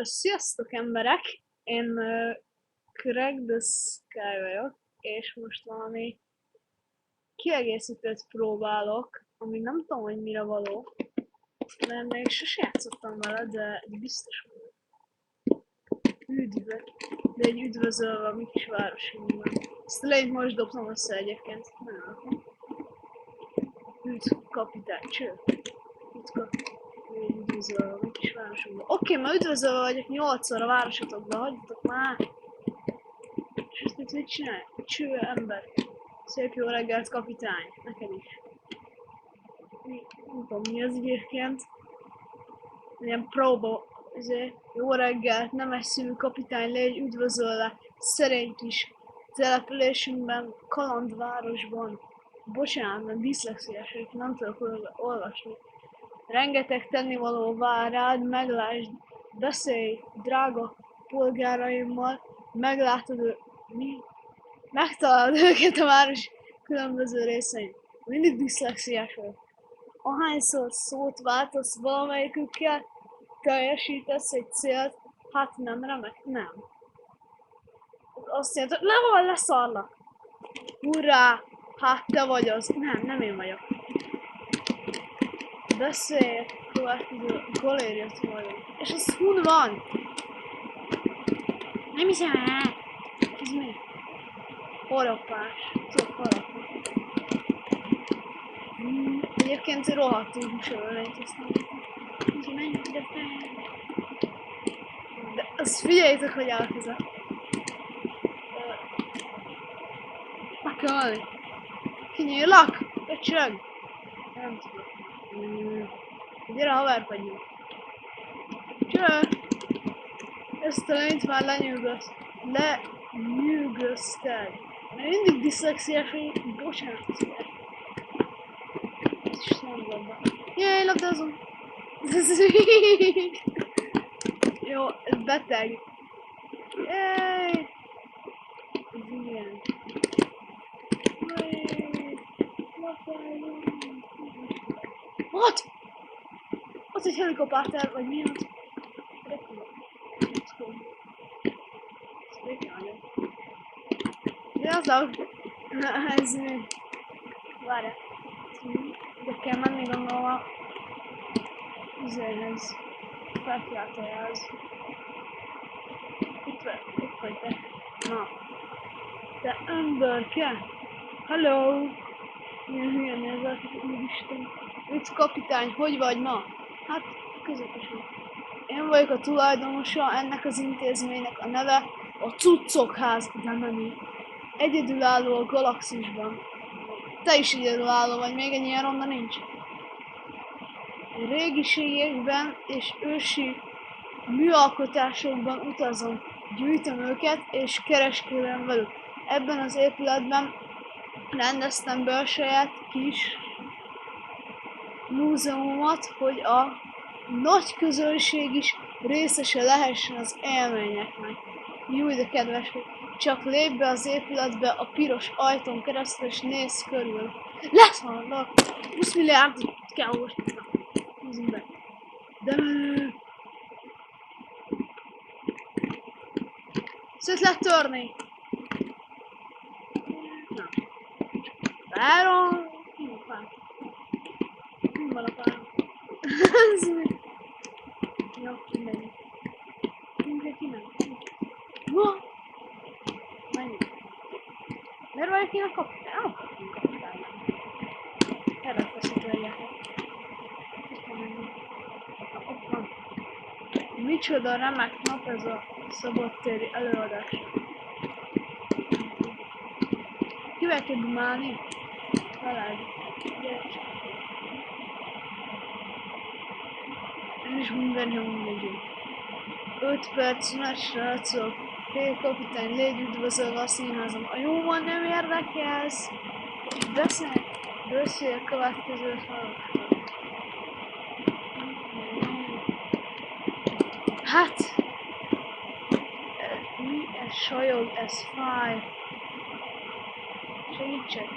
Sziasztok emberek! Én Craig the Sky vagyok, és most valami kiegészítőt próbálok, ami nem tudom, hogy mire való, mert még sose játszottam vele, de biztos üdvözlök. De egy üdvözölve a mi kis városunkban. Ezt a lényt most dobtam össze egyébként. Nem. Üdv, kapitány, cső. Üdvözölve a mi kis városunkban. Oké, ma üdvözölve vagyok 8-szor a városotokban, hagyjatok már! És ezt itt mit csinálj? Cső ember. Szép jó reggelt, kapitány. Neked is. Nem tudom, mi az egyébként. Ilyen próba. Jó reggelt, nemes szívű kapitány, légy üdvözölle. Szerény kis településünkben, kalandvárosban. Bocsánat, mert diszlexiás, hogy nem tudok olvasni. Rengeteg tennivaló vár rád, meglásd, beszélj, drága polgáraimmal, meglátod mi? Megtalálod őket a város különböző részein. Mindig diszlexiás vagyok. Ahányszor szót váltasz valamelyikükkel, teljesítesz egy célt, hát nem remek, nem. Azt jelenti, hogy le van, leszarlak. Hurrá, hát te vagy az. Nem én vagyok. Beszélj, következő galériát vagyok. És az hun van? Nem hiszem el. Ez mi? Harapás. Tudok harapni. Egyébként rohadtul húsölvényt használtam. Úgyhogy menjünk ide fel. De azt figyeljétek, hogy elkezek. Meg kell menni. Kinyírlak? Öcsög? Nem tudok. Gyere, haverkodjunk. Cső! Ezt a lényt már lenyűgözted. Mert mindig diszlexiás, hogy bocsánat, szépen. Istenem, gomba. Jaj, labdázom. Jó, ez beteg. Jaj. Ez ilyen. What? Az egy helikopter, vagy mi az? De az a... Ez... Várjál. De kell menni gondolom a... Üzerhez. Felkiáltójához. Itt vagy te. Na. Te emberke! Hello! Milyen hülye nézel, úristen. Mit kapitány, hogy vagy ma? Hát, közepesen. Én vagyok a tulajdonosa ennek az intézménynek, a neve a Cuccokház, de menő. Egyedülálló a galaxisban. Te is egyedülálló vagy, még egy ilyen ronda nincs. Régiségekben és ősi műalkotásokban utazom, gyűjtöm őket és kereskedem velük. Ebben az épületben rendeztem be a saját kis múzeumot, hogy a nagy közönség is részese lehessen az élményeknek. Júj, de kedves, csak lépj be az épületbe a piros ajtón keresztül és nézz körül. Leszarlak! 20 milliárdot kell olvasni. Nézzünk be. De... Szét lehet törni! Nem. Várom! Mi van a pár? Ez mi? Jó, mindegy. Mindenki nem. Wow! Menjünk. Miért vagyok én a kapitány? Nem akartunk kapitány. Erre feszítőjeltek. Ott van. Micsoda remek nap ez a szabadtéri előadás. Kivel kell dumálni? Veled. Gyere csak. Én is mindenki mindegy. 5 perc szünet, srácok. Hé, kapitány, légy üdvözölve a színházam. A jóban nem érdekelsz? Beszélj a következő feladatot. Hát, mi ez sajog, ez fáj. Segítsek.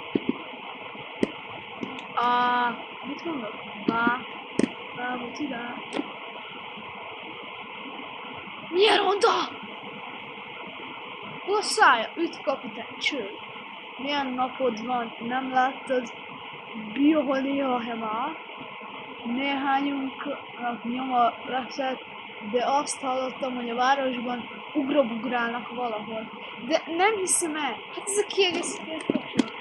Mit mondok? Bábutira. Milyen ronda? Hol a szája? Üt kapitány, cső. Milyen napod van? Nem láttad Bioholiahemá? Néhányunknak nyoma leszett, de azt hallottam, hogy a városban ugrobugrálnak valahol. De nem hiszem el. Hát ez a kiegészítő kapcsolat.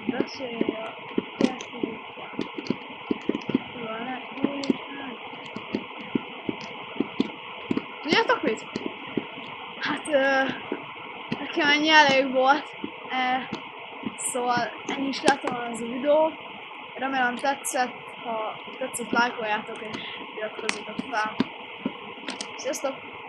Beszélj a játékokban. Tudjátok mit? Hát nekem ennyi elég volt. Szóval ennyi is lett volna az a videó. Remélem tetszett, ha tetszett, lájkoljátok és iratkozzatok fel. Sziasztok!